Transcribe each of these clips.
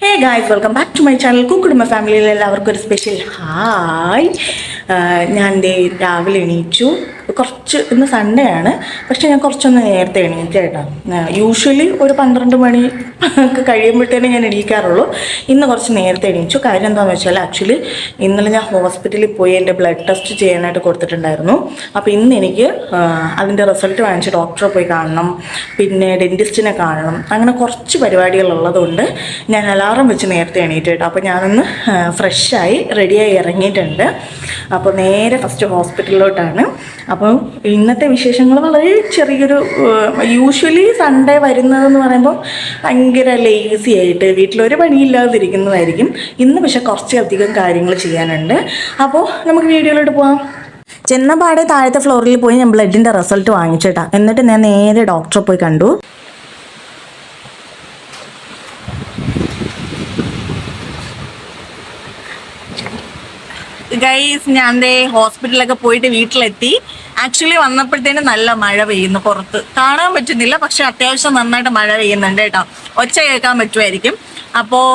Hey guys, welcome back to my channel. കുക്കുടുംബ ഫാമിലിയിൽ എല്ലാവർക്കും ഒരു സ്പെഷ്യൽ ഹായ്. ഞാൻ രാവിലെ എണീച്ചു. കുറച്ച് ഇന്ന് സൺഡേ ആണ്, പക്ഷെ ഞാൻ കുറച്ചൊന്ന് നേരത്തെ എണീറ്റ കേട്ടോ. യൂഷ്വലി ഒരു 12 മണി ഒക്കെ കഴിയുമ്പോഴത്തേനെ ഞാൻ എണീക്കാറുള്ളൂ. ഇന്ന് കുറച്ച് നേരത്തെ എണീച്ചു. കാര്യം എന്താണെന്ന് വെച്ചാൽ ആക്ച്വലി ഇന്നലെ ഞാൻ ഹോസ്പിറ്റലിൽ പോയി എൻ്റെ ബ്ലഡ് ടെസ്റ്റ് ചെയ്യാനായിട്ട് കൊടുത്തിട്ടുണ്ടായിരുന്നു. അപ്പോൾ ഇന്ന് എനിക്ക് അതിൻ്റെ റിസൾട്ട് വാങ്ങിച്ച് ഡോക്ടറെ പോയി കാണണം, പിന്നെ ഡെൻറ്റിസ്റ്റിനെ കാണണം. അങ്ങനെ കുറച്ച് പരിപാടികളുള്ളതുകൊണ്ട് ഞാൻ അലാറം വെച്ച് നേരത്തെ എണീറ്റ് കേട്ടോ. അപ്പോൾ ഞാനൊന്ന് ഫ്രഷായി റെഡിയായി ഇറങ്ങിയിട്ടുണ്ട്. അപ്പോൾ നേരെ ഫസ്റ്റ് ഹോസ്പിറ്റലിലോട്ടാണ്. അപ്പോൾ ഇന്നത്തെ വിശേഷങ്ങൾ വളരെ ചെറിയൊരു, യൂഷ്വലി സൺഡേ വരുന്നതെന്ന് പറയുമ്പോൾ ഭയങ്കര ലേസി ആയിട്ട് വീട്ടിലൊരു പണിയില്ലാതിരിക്കുന്നതായിരിക്കും. ഇന്ന് പക്ഷെ കുറച്ചധികം കാര്യങ്ങൾ ചെയ്യാനുണ്ട്. അപ്പോൾ നമുക്ക് വീഡിയോയിലോട്ട് പോകാം. ചെന്നപാടെ താഴത്തെ ഫ്ലോറിൽ പോയി ഞാൻ ബ്ലഡിൻ്റെ റിസൾട്ട് വാങ്ങിച്ചേട്ടാ. എന്നിട്ട് ഞാൻ നേരെ ഡോക്ടറെ പോയി കണ്ടു. ഗൈസ്, ഞാൻ ഹോസ്പിറ്റലൊക്കെ പോയിട്ട് വീട്ടിലെത്തി. ആക്ച്വലി വന്നപ്പോഴത്തേനും നല്ല മഴ പെയ്യുന്നു. പുറത്ത് കാണാൻ പറ്റുന്നില്ല, പക്ഷെ അത്യാവശ്യം നന്നായിട്ട് മഴ പെയ്യുന്നുണ്ട് കേട്ടോ. ഒച്ച കേൾക്കാൻ പറ്റുമായിരിക്കും. അപ്പോൾ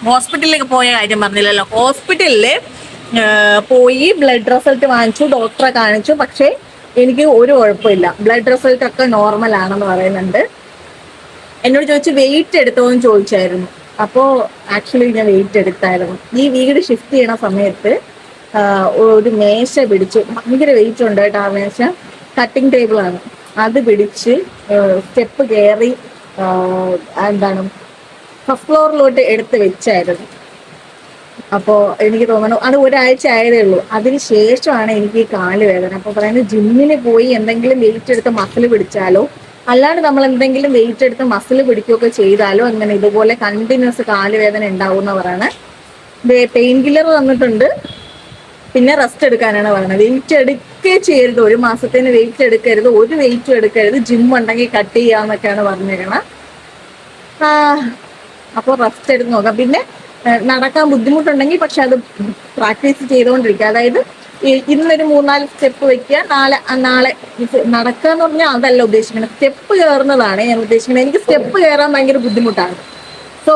ഹോസ്പിറ്റലിലേക്ക് പോയ കാര്യം പറഞ്ഞില്ലല്ലോ. ഹോസ്പിറ്റലിൽ പോയി ബ്ലഡ് റിസൾട്ട് വാങ്ങിച്ചു, ഡോക്ടറെ കാണിച്ചു. പക്ഷേ എനിക്ക് ഒരു കുഴപ്പമില്ല. ബ്ലഡ് റിസൾട്ട് ഒക്കെ നോർമൽ ആണെന്ന് പറയുന്നുണ്ട്. എന്നോട് ചോദിച്ചു വെയിറ്റ് എടുത്തോന്ന് ചോദിച്ചായിരുന്നു. അപ്പോൾ ആക്ച്വലി ഞാൻ വെയിറ്റ് എടുത്തായിരുന്നു. ഈ വീട് ഷിഫ്റ്റ് ചെയ്യണ സമയത്ത് ഒരു മേശ പിടിച്ചു. ഭയങ്കര വെയിറ്റ് ഉണ്ട് കേട്ടോ. ആ മേശ കട്ടിംഗ് ടേബിളാണ്. അത് പിടിച്ച് സ്റ്റെപ്പ് കയറി ഫസ്റ്റ് ഫ്ലോറിലോട്ട് എടുത്ത് വെച്ചായിരുന്നു. അപ്പോൾ എനിക്ക് തോന്നുന്നു അത് ഒരാഴ്ച ആയതേ ഉള്ളൂ. അതിന് ശേഷമാണ് എനിക്ക് ഈ കാല് വേദന. അപ്പോൾ പറയുന്നത് ജിമ്മിന് പോയി എന്തെങ്കിലും വെയിറ്റ് എടുത്ത് മസിൽ പിടിച്ചാലോ, അല്ലാണ്ട് നമ്മൾ എന്തെങ്കിലും വെയിറ്റ് എടുത്ത് മസിൽ പിടിക്കുകയൊക്കെ ചെയ്താലോ അങ്ങനെ ഇതുപോലെ കണ്ടിന്യൂസ് കാലുവേദന ഉണ്ടാവും എന്ന് പറയണേ. പെയിൻ കില്ലർ തന്നിട്ടുണ്ട്, പിന്നെ റെസ്റ്റ് എടുക്കാനാണ് പറയുന്നത്. വെയിറ്റ് എടുക്കേ ചെയ്യരുത്, 1 മാസത്തിന് വെയിറ്റ് എടുക്കരുത്, ഒരു വെയിറ്റും എടുക്കരുത്, ജിം ഉണ്ടെങ്കിൽ കട്ട് ചെയ്യാന്നൊക്കെയാണ് പറഞ്ഞേക്കണം. അപ്പോൾ റെസ്റ്റ് എടുത്ത് നോക്കാം. പിന്നെ നടക്കാൻ ബുദ്ധിമുട്ടുണ്ടെങ്കിൽ പക്ഷെ അത് പ്രാക്ടീസ് ചെയ്തുകൊണ്ടിരിക്കുക. അതായത് ഇന്നൊരു 3-4 സ്റ്റെപ്പ് വെക്കുക, നാളെ നടക്കുക എന്ന് പറഞ്ഞാൽ അതല്ല ഉദ്ദേശിക്കുന്നത്, സ്റ്റെപ്പ് കയറുന്നതാണ് ഞാൻ ഉദ്ദേശിക്കുന്നത്. എനിക്ക് സ്റ്റെപ്പ് കയറാൻ ഭയങ്കര ബുദ്ധിമുട്ടാണ്. സോ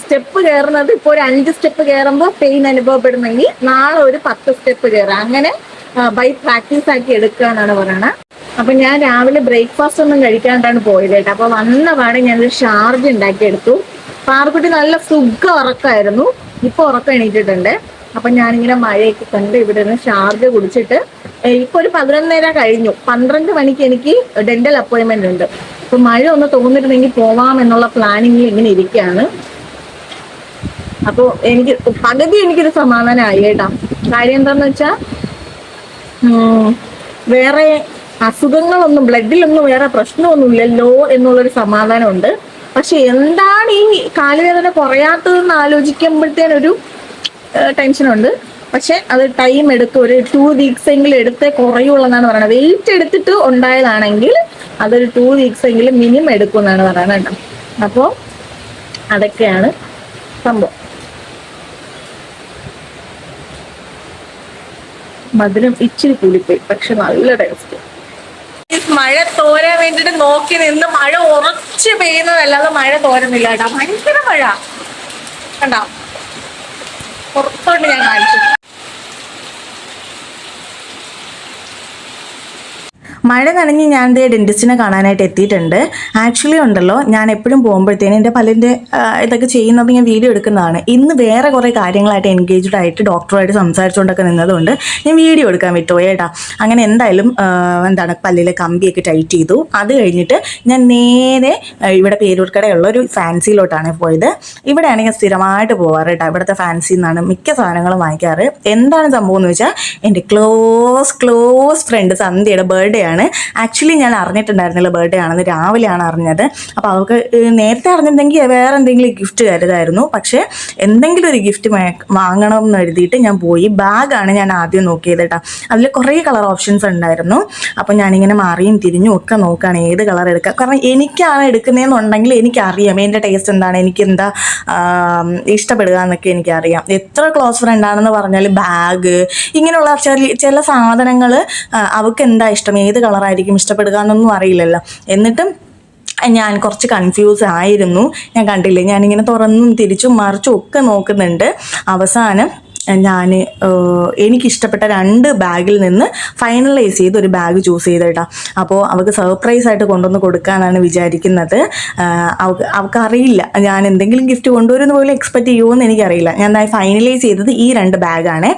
സ്റ്റെപ്പ് കയറുന്നത് ഇപ്പോൾ ഒരു 5 സ്റ്റെപ്പ് കയറുമ്പോൾ പെയിൻ അനുഭവപ്പെടുന്നെങ്കിൽ നാളെ ഒരു 10 സ്റ്റെപ്പ് കയറാം. അങ്ങനെ ബൈ പ്രാക്ടീസ് ആക്കി എടുക്കുക എന്നാണ് പറയണത്. അപ്പൊ ഞാൻ രാവിലെ ബ്രേക്ക്ഫാസ്റ്റ് ഒന്നും കഴിക്കാണ്ടാണ് പോയത് കേട്ടോ. അപ്പൊ വന്ന പാടെ ഞാനൊരു ഷാർജ ഉണ്ടാക്കിയെടുത്തു. പാർക്കുട്ടി നല്ല സുഖ ഉറക്കമായിരുന്നു. ഇപ്പൊ ഉറക്കം എണീറ്റിട്ടുണ്ട്. അപ്പൊ ഞാനിങ്ങനെ മഴയൊക്കെ കണ്ട് ഇവിടെ നിന്ന് ഷാർജ കുടിച്ചിട്ട് ഇപ്പൊ ഒരു 11:30 കഴിഞ്ഞു. 12 മണിക്ക് എനിക്ക് ഡെന്റൽ അപ്പോയിന്റ്മെന്റ് ഉണ്ട്. അപ്പൊ മഴ ഒന്ന് തോന്നിരുന്നെങ്കിൽ പോവാം എന്നുള്ള പ്ലാനിങ്ങിൽ ഇങ്ങനെ ഇരിക്കുകയാണ്. അപ്പോൾ പകുതി എനിക്കൊരു സമാധാനമായി കേട്ടാ. കാര്യം എന്താന്ന് വെച്ചാൽ വേറെ അസുഖങ്ങളൊന്നും ബ്ലഡിലൊന്നും വേറെ പ്രശ്നമൊന്നുമില്ലല്ലോ എന്നുള്ളൊരു സമാധാനമുണ്ട്. പക്ഷെ എന്താണ് ഈ കാലുവേദന കുറയാത്തതെന്ന് ആലോചിക്കുമ്പോഴത്തേനൊരു ടെൻഷനുണ്ട്. പക്ഷെ അത് ടൈം എടുക്കും. ഒരു 2 വീക്സ് എങ്കിലും എടുത്തേ കുറയുള്ളൂ എന്നാണ് പറയുന്നത്. വെയിറ്റ് എടുത്തിട്ട് ഉണ്ടായതാണെങ്കിൽ അതൊരു 2 വീക്സ് എങ്കിലും മിനിമം എടുക്കും എന്നാണ് പറയുന്നത് കേട്ടോ. അപ്പോൾ അതൊക്കെയാണ് സംഭവം. മധുരം ഇച്ചിരി കൂടിപ്പോയി, പക്ഷെ നല്ല ടേസ്റ്റ്. മഴ തോരാൻ വേണ്ടിട്ട് നോക്കി നിന്ന് മഴ ഉറച്ച് പെയ്യുന്നതല്ലാതെ മഴ തോരുന്നില്ല കേട്ടോ. ഭയങ്കര മഴ കണ്ടോ. പുറത്തോട്ട് ഞാൻ കാണിച്ചു. മഴ നനഞ്ഞ് ഞാൻ ഡെന്റിസ്റ്റിനെ കാണാനായിട്ട് എത്തിയിട്ടുണ്ട്. ആക്ച്വലി ഉണ്ടല്ലോ, ഞാൻ എപ്പോഴും പോകുമ്പോഴത്തേനും എൻ്റെ പല്ലിൻ്റെ ഇതൊക്കെ ചെയ്യുന്നത് ഞാൻ വീഡിയോ എടുക്കുന്നതാണ്. ഇന്ന് വേറെ കുറേ കാര്യങ്ങളായിട്ട് എൻഗേജ്ഡ് ആയിട്ട് ഡോക്ടറുമായിട്ട് സംസാരിച്ചുകൊണ്ടൊക്കെ നിന്നതുകൊണ്ട് ഞാൻ വീഡിയോ എടുക്കാൻ വിട്ടുപോയി കേട്ടോ. അങ്ങനെ എന്തായാലും പല്ലിലെ കമ്പിയൊക്കെ ടൈറ്റ് ചെയ്തു. അത് കഴിഞ്ഞിട്ട് ഞാൻ നേരെ ഇവിടെ പേരൂർക്കടയുള്ള ഒരു ഫാൻസിയിലോട്ടാണ് പോയത്. ഇവിടെയാണ് ഞാൻ സ്ഥിരമായിട്ട് പോവാറ് കേട്ടോ. ഇവിടുത്തെ ഫാൻസിയിൽ നിന്നാണ് മിക്ക സാധനങ്ങളും വാങ്ങിക്കാറ്. എന്താണ് സംഭവം എന്ന് വെച്ചാൽ എൻ്റെ ക്ലോസ് ഫ്രണ്ട് സന്ധ്യയുടെ ബർത്ത്ഡേ ആണ്. ആക്ച്വലി ഞാൻ അറിഞ്ഞിട്ടുണ്ടായിരുന്നില്ല ബർത്ത്ഡേ ആണെന്ന്. രാവിലെയാണ് അറിഞ്ഞത്. അപ്പോൾ അവൾക്ക് നേരത്തെ അറിഞ്ഞിട്ടുണ്ടെങ്കിൽ വേറെ എന്തെങ്കിലും ഗിഫ്റ്റ് കരുതായിരുന്നു. പക്ഷേ എന്തെങ്കിലും ഒരു ഗിഫ്റ്റ് വാങ്ങണം എന്ന് എഴുതിയിട്ട് ഞാൻ പോയി. ബാഗാണ് ഞാൻ ആദ്യം നോക്കിയത് കേട്ടോ. അതിൽ കുറേ കളർ ഓപ്ഷൻസ് ഉണ്ടായിരുന്നു. അപ്പോൾ ഞാനിങ്ങനെ മാറിയും തിരിഞ്ഞും ഒക്കെ നോക്കുകയാണ് ഏത് കളർ എടുക്കുക. കാരണം എനിക്കാണ് എടുക്കുന്നതെന്നുണ്ടെങ്കിൽ എനിക്കറിയാം എൻ്റെ ടേസ്റ്റ് എന്താണ്, എനിക്ക് എന്താ ഇഷ്ടപ്പെടുക എന്നൊക്കെ എനിക്കറിയാം. എത്ര ക്ലോസ് ഫ്രണ്ട് ആണെന്ന് പറഞ്ഞാൽ ബാഗ് ഇങ്ങനെയുള്ള ചില സാധനങ്ങൾ അവൾക്ക് എന്താ ഇഷ്ടം, ഏത് കളറായിരിക്കും ഇഷ്ടപ്പെടുക എന്നൊന്നും അറിയില്ലല്ലോ. എന്നിട്ടും ഞാൻ കുറച്ച് കൺഫ്യൂസ് ആയിരുന്നു. ഞാൻ കണ്ടില്ലേ, ഞാനിങ്ങനെ തുറന്നും തിരിച്ചും മറിച്ചും ഒക്കെ നോക്കുന്നുണ്ട്. അവസാനം ഞാൻ എനിക്കിഷ്ടപ്പെട്ട 2 ബാഗിൽ നിന്ന് ഫൈനലൈസ് ചെയ്ത് ഒരു ബാഗ് ചൂസ് ചെയ്തേട്ടാ. അപ്പോൾ അവൾക്ക് സർപ്രൈസ് ആയിട്ട് കൊണ്ടുവന്ന് കൊടുക്കാനാണ് വിചാരിക്കുന്നത്. അവൾക്കറിയില്ല ഞാൻ എന്തെങ്കിലും ഗിഫ്റ്റ് കൊണ്ടുവരുന്ന പോലെ എക്സ്പെക്റ്റ് ചെയ്യുമോയെന്ന് എനിക്കറിയില്ല. ഞാൻ ഫൈനലൈസ് ചെയ്തത് ഈ 2 ബാഗാണ്.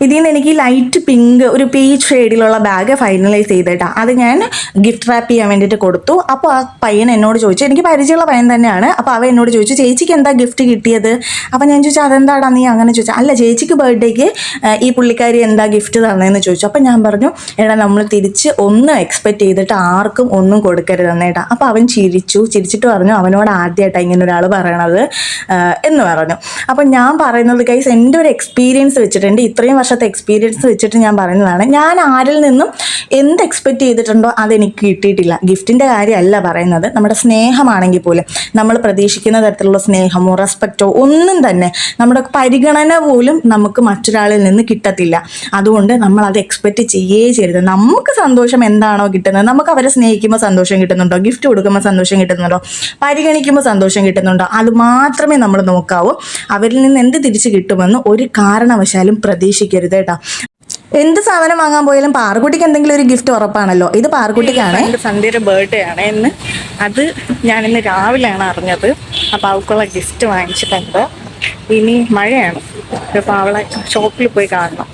ഇതിൽ നിന്ന് എനിക്ക് ലൈറ്റ് പിങ്ക് ഒരു പീച്ച് ഷെയ്ഡിലുള്ള ബാഗ് ഫൈനലൈസ് ചെയ്തിട്ടാ. അത് ഞാൻ ഗിഫ്റ്റ് റാപ്പ് ചെയ്യാൻ വേണ്ടിയിട്ട് കൊടുത്തു. അപ്പോൾ ആ പയ്യൻ എന്നോട് ചോദിച്ചു, എനിക്ക് പരിചയമുള്ള പയ്യൻ തന്നെയാണ്. അപ്പോൾ അവൻ എന്നോട് ചോദിച്ചു, ചേച്ചിക്ക് എന്താ ഗിഫ്റ്റ് കിട്ടിയത്? അപ്പോൾ ഞാൻ ചോദിച്ചു, അതെന്താടാ നീ അങ്ങനെ ചോദിച്ചു? അല്ല, ചേച്ചിക്ക് ബർത്ത്ഡേക്ക് ഈ പുള്ളിക്കാരി എന്താ ഗിഫ്റ്റ് തന്നതെന്ന് ചോദിച്ചു. അപ്പോൾ ഞാൻ പറഞ്ഞു, എടാ നമ്മൾ തിരിച്ച് ഒന്നും എക്സ്പെക്റ്റ് ചെയ്തിട്ട് ആർക്കും ഒന്നും കൊടുക്കരുതെന്നേട്ടാ. അപ്പോൾ അവൻ ചിരിച്ചിട്ട് പറഞ്ഞു, അവനോട് ആദ്യമായിട്ടാണ് ഇങ്ങനെ ഒരാൾ പറയണത് എന്ന് പറഞ്ഞു. അപ്പോൾ ഞാൻ പറയുന്നത് ഗൈസ്, എൻ്റെ ഒരു എക്സ്പീരിയൻസ് വെച്ചിട്ട്, എൻ്റെ ഇത്രയും വർഷത്തെ എക്സ്പീരിയൻസ് വെച്ചിട്ട് ഞാൻ പറയുന്നതാണ്. ഞാൻ ആരിൽ നിന്നും എന്ത് എക്സ്പെക്റ്റ് ചെയ്തിട്ടുണ്ടോ അതെനിക്ക് കിട്ടിയിട്ടില്ല. ഗിഫ്റ്റിൻ്റെ കാര്യമല്ല പറയുന്നത്, നമ്മുടെ സ്നേഹമാണെങ്കിൽ പോലും നമ്മൾ പ്രതീക്ഷിക്കുന്ന തരത്തിലുള്ള സ്നേഹമോ റെസ്പെക്റ്റോ ഒന്നും തന്നെ, നമ്മുടെ പരിഗണന പോലും നമുക്ക് മറ്റൊരാളിൽ നിന്ന് കിട്ടത്തില്ല. അതുകൊണ്ട് നമ്മൾ അത് എക്സ്പെക്റ്റ് ചെയ്യരുത്. നമുക്ക് സന്തോഷം എന്താണോ കിട്ടുന്നത്, നമുക്ക് അവരെ സ്നേഹിക്കുമ്പോൾ സന്തോഷം കിട്ടുന്നുണ്ടോ, ഗിഫ്റ്റ് കൊടുക്കുമ്പോൾ സന്തോഷം കിട്ടുന്നുണ്ടോ, പരിഗണിക്കുമ്പോൾ സന്തോഷം കിട്ടുന്നുണ്ടോ, അത് മാത്രമേ നമ്മൾ നോക്കാവൂ. അവരിൽ നിന്ന് എന്ത് തിരിച്ച് കിട്ടുമെന്ന് ഒരു കാരണവശാലും പ്രതീക്ഷിക്കരുത് കേട്ടോ. എന്ത് സാധനം വാങ്ങാൻ പോയാലും പാറുകുട്ടിക്ക് എന്തെങ്കിലും ഒരു ഗിഫ്റ്റ് ഉറപ്പാണല്ലോ. ഇത് പാറുകുട്ടിക്കാണ്. സന്ധ്യയുടെ ബർത്ത്ഡേ ആണ് ഇന്ന്. അത് ഞാനിന്ന് രാവിലെയാണ് അറിഞ്ഞത്. അപ്പോൾ അവൾക്കുള്ള ഗിഫ്റ്റ് വാങ്ങിച്ചിട്ടുണ്ട്. ഇനി മഴയാണ്, അപ്പോൾ അവളെ ഷോപ്പിൽ പോയി കാണണം.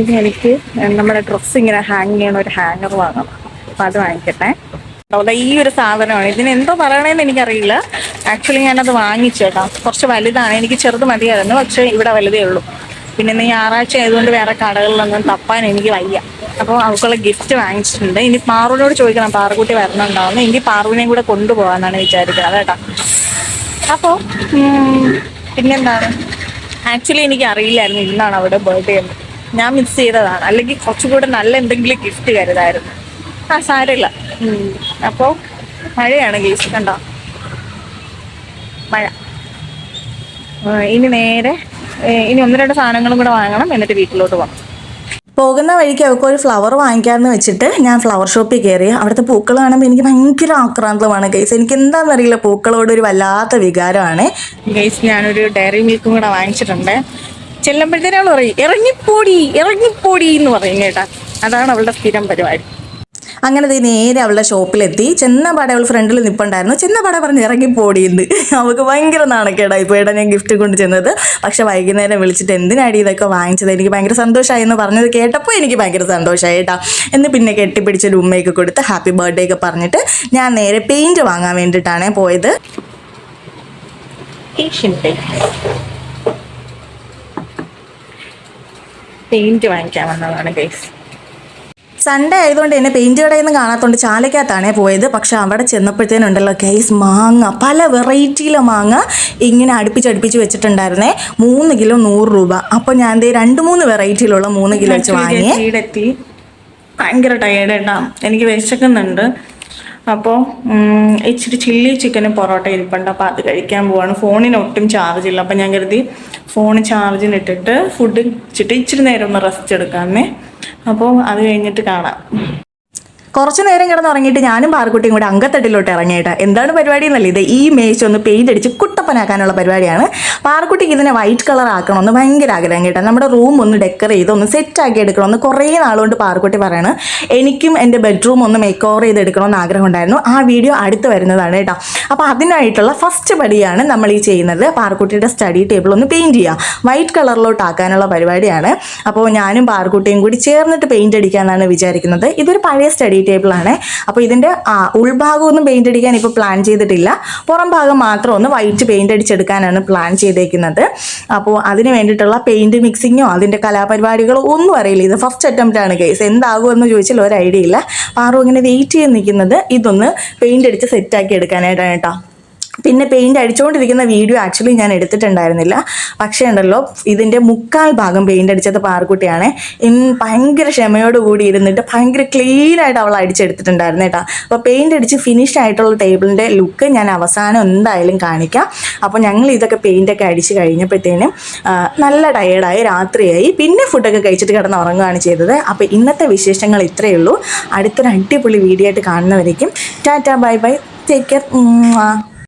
ഇനി എനിക്ക് നമ്മുടെ ഡ്രസ്സ് ഇങ്ങനെ ഹാങ് ചെയ്യണ ഒരു ഹാങ്ങർ വാങ്ങണം. അപ്പോൾ അത് വാങ്ങിക്കട്ടെ. അതെ, ഈ ഒരു സാധനമാണ്. ഇതിന് എന്തോ പറയണേന്ന് എനിക്കറിയില്ല. ആക്ച്വലി ഞാനത് വാങ്ങിച്ചേട്ടാ. കുറച്ച് വലുതാണ്, എനിക്ക് ചെറുത് മതിയായിരുന്നു. പക്ഷേ ഇവിടെ വലുതേ ഉള്ളൂ. പിന്നെ ഇന്ന് ഞായറാഴ്ച ആയതുകൊണ്ട് വേറെ കടകളിലൊന്നും തപ്പാൻ എനിക്ക് വയ്യ. അപ്പോൾ അവൾക്കുള്ള ഗിഫ്റ്റ് വാങ്ങിച്ചിട്ടുണ്ട്. ഇനി പാറുവിനോട് ചോദിക്കണം പാറുകുട്ടി വരണുണ്ടാവുന്നു. എനിക്ക് പാറുവിനെയും കൂടെ കൊണ്ടുപോകാമെന്നാണ് വിചാരിക്കുന്നത് കേട്ടോ. അപ്പോൾ പിന്നെന്താണ്, ആക്ച്വലി എനിക്ക് അറിയില്ലായിരുന്നു ഇന്നാണ് അവിടെ ബർത്ത്ഡേ എന്ന്. ഞാൻ മിസ് ചെയ്തതാണ്. അല്ലെങ്കിൽ കുറച്ചുകൂടെ നല്ല എന്തെങ്കിലും ഗിഫ്റ്റ് കരുതായിരുന്നു. സാരമില്ല. അപ്പോൾ മഴയാണ് ഗൈസ്, കണ്ടോ മഴ. ഇനി നേരെ ഇനി 1-2 സാധനങ്ങളും കൂടെ വാങ്ങണം, എന്നിട്ട് വീട്ടിലോട്ട് പോകണം. പോകുന്ന വഴിക്ക് അവൾക്ക് ഒരു ഫ്ലവർ വാങ്ങിക്കാമെന്ന് വെച്ചിട്ട് ഞാൻ ഫ്ലവർ ഷോപ്പിൽ കയറി. അവിടുത്തെ പൂക്കൾ കാണുമ്പോൾ എനിക്ക് ഭയങ്കര ആക്രാന്തമാണ് ഗൈസ്. എനിക്ക് എന്താണെന്നറിയില്ല, പൂക്കളോട് ഒരു വല്ലാത്ത വികാരമാണ് ഗൈസ്. ഞാനൊരു ഡയറി മിൽക്കും കൂടെ വാങ്ങിച്ചിട്ടുണ്ട്. ചെല്ലുമ്പോഴത്തേനും അവൾ പറയും ഇറങ്ങിപ്പോടി എന്ന് പറയും കേട്ടാ. അതാണ് അവളുടെ സ്ഥിരം പരിപാടി. അങ്ങനെ നേരെ അവളുടെ ഷോപ്പിലെത്തി. ചെന്നപാടെ അവൾ ഫ്രണ്ടിൽ നിൽപ്പുണ്ടായിരുന്നു. ചെന്നപാടെ പറഞ്ഞ് ഇറങ്ങിപ്പോടിയെന്ന്. അവൾക്ക് ഭയങ്കര നാണക്കേടായി പോയിട്ടാണ് ഞാൻ ഗിഫ്റ്റ് കൊണ്ട് ചെന്നത്. പക്ഷെ വൈകുന്നേരം വിളിച്ചിട്ട് എന്തിനാടി ഇതൊക്കെ വാങ്ങിച്ചത്, എനിക്ക് ഭയങ്കര സന്തോഷമായി എന്ന് പറഞ്ഞത് കേട്ടപ്പോൾ എനിക്ക് ഭയങ്കര സന്തോഷമായി കേട്ടോ. എന്ന് പിന്നെ കെട്ടിപ്പിടിച്ചൊരു ഉമ്മയൊക്കെ കൊടുത്ത് ഹാപ്പി ബർത്ത്ഡേ ഒക്കെ പറഞ്ഞിട്ട് ഞാൻ നേരെ പെയിൻറ്റ് വാങ്ങാൻ വേണ്ടിയിട്ടാണ് പോയത്. പെയിൻറ്റ് വാങ്ങിക്കാൻ വന്നതാണ് ഗൈസ്. സൺഡേ ആയതുകൊണ്ട് എന്നെ പെയിൻറ്റ് കടയിൽ നിന്ന് കാണാത്തതുകൊണ്ട് ചാലക്കകത്താണേ പോയത്. പക്ഷെ അവിടെ ചെന്നപ്പോഴത്തേനുണ്ടല്ലോ ഗൈസ്, മാങ്ങ പല വെറൈറ്റിയിലെ മാങ്ങ ഇങ്ങനെ അടുപ്പിച്ച് വെച്ചിട്ടുണ്ടായിരുന്നേ. 3 കിലോ 100 രൂപ. അപ്പോൾ ഞാൻ 2-3 വെറൈറ്റിയിലുള്ള 3 കിലോ വെച്ച് വാങ്ങിയേ. വീടെത്തി ഭയങ്കര ടയേർഡ് കേട്ടോ, എനിക്ക് വിശക്കുന്നുണ്ട്. അപ്പോൾ ഇച്ചിരി ചില്ലി ചിക്കനും പൊറോട്ട ഇരിപ്പുണ്ട്. അപ്പോൾ അത് കഴിക്കാൻ പോവാണ്. ഫോണിന് ഒട്ടും ചാർജ് ഇല്ല. അപ്പോൾ ഞാൻ കരുതി ഫോൺ ചാർജിനിട്ടിട്ട് ഫുഡ് വെച്ചിട്ട് ഇച്ചിരി നേരം ഒന്ന് റെസ്റ്റ് എടുക്കാമെന്നേ. അപ്പോൾ അത് കഴിഞ്ഞിട്ട് കാണാം. കുറച്ച് നേരം കിടന്നുറങ്ങിയിട്ട് ഞാനും പാറുക്കുട്ടിയും കൂടെ അങ്കത്തട്ടിലോട്ട് ഇറങ്ങിയിട്ട് എന്താണ് പരിപാടി എന്നല്ല, ഇത് ഈ മേശ ഒന്ന് പെയിൻ്റ് അടിച്ച് കുട്ടപ്പനാക്കാനുള്ള പരിപാടിയാണ്. പാറുക്കുട്ടിക്ക് ഇതിനെ വൈറ്റ് കളർ ആക്കണമെന്ന് ഭയങ്കര ആഗ്രഹം കേട്ടോ. നമ്മുടെ റൂം ഒന്ന് ഡെക്കർ ചെയ്ത് ഒന്ന് സെറ്റാക്കി എടുക്കണമെന്ന് കുറേ നാളുകൊണ്ട് പാറുക്കുട്ടി പറയണം. എനിക്കും എൻ്റെ ബെഡ്റൂം ഒന്ന് മേക്ക് ഓവർ ചെയ്തെടുക്കണമെന്ന് ആഗ്രഹം ഉണ്ടായിരുന്നു. ആ വീഡിയോ അടുത്ത് വരുന്നതാണ് കേട്ടോ. അപ്പോൾ അതിനായിട്ടുള്ള ഫസ്റ്റ് പടിയാണ് നമ്മൾ ഈ ചെയ്യുന്നത്. പാറുക്കുട്ടിയുടെ സ്റ്റഡി ടേബിൾ ഒന്ന് പെയിൻറ്റ് ചെയ്യുക, വൈറ്റ് കളറിലോട്ട് ആക്കാനുള്ള പരിപാടിയാണ്. അപ്പോൾ ഞാനും പാറുക്കുട്ടിയും കൂടി ചേർന്നിട്ട് പെയിൻറ്റ് അടിക്കാമെന്നാണ് വിചാരിക്കുന്നത്. ഇതൊരു പഴയ സ്റ്റഡി ടേബിളാണ്. അപ്പോൾ ഇതിൻ്റെ ഉൾഭാഗം ഒന്നും പെയിൻ്റ് അടിക്കാൻ ഇപ്പോൾ പ്ലാൻ ചെയ്തിട്ടില്ല. പുറം ഭാഗം മാത്രം ഒന്ന് വൈറ്റ് പെയിൻ്റ് അടിച്ചെടുക്കാനാണ് പ്ലാൻ ചെയ്തേക്കുന്നത്. അപ്പോൾ അതിന് വേണ്ടിയിട്ടുള്ള പെയിൻറ്റ് മിക്സിങ്ങോ അതിൻ്റെ കലാപരിപാടികളോ ഒന്നും അറിയില്ല. ഇത് ഫസ്റ്റ് അറ്റംപ്റ്റ് ആണ് കേസ്. എന്താകുമെന്ന് ചോദിച്ചാൽ ഒരു ഐഡിയ ഇല്ല. പാറു ഇങ്ങനെ വെയിറ്റ് ചെയ്ത് നിൽക്കുന്നത് ഇതൊന്ന് പെയിൻ്റ് അടിച്ച് സെറ്റാക്കി എടുക്കാനായിട്ടാണ് കേട്ടോ. പിന്നെ പെയിൻറ് അടിച്ചുകൊണ്ടിരിക്കുന്ന വീഡിയോ ആക്ച്വലി ഞാൻ എടുത്തിട്ടുണ്ടായിരുന്നില്ല. പക്ഷേ ഉണ്ടല്ലോ ഇതിൻ്റെ 1/4 പെയിൻറ് അടിച്ചത് പാറുക്കുട്ടിയാണ്. ഭയങ്കര ക്ഷമയോടുകൂടി ഇരുന്നിട്ട് ഭയങ്കര ക്ലീനായിട്ട് അവൾ അടിച്ചെടുത്തിട്ടുണ്ടായിരുന്നു കേട്ടോ. അപ്പോൾ പെയിൻറ് അടിച്ച് ഫിനിഷ്ഡ് ആയിട്ടുള്ള ടേബിളിൻ്റെ ലുക്ക് ഞാൻ അവസാനം എന്തായാലും കാണിക്കാം. അപ്പോൾ ഞങ്ങൾ ഇതൊക്കെ പെയിൻറ്റൊക്കെ അടിച്ച് കഴിഞ്ഞപ്പോഴത്തേനും നല്ല ടയേർഡായി, രാത്രിയായി. പിന്നെ ഫുഡൊക്കെ കഴിച്ചിട്ട് കിടന്ന് ഉറങ്ങുകയാണ് ചെയ്തത്. അപ്പോൾ ഇന്നത്തെ വിശേഷങ്ങൾ ഇത്രയേ ഉള്ളൂ. അടുത്തൊരു അടിപൊളി വീഡിയോ ആയിട്ട് കാണുന്നവരേക്കും tata bye bye, take care.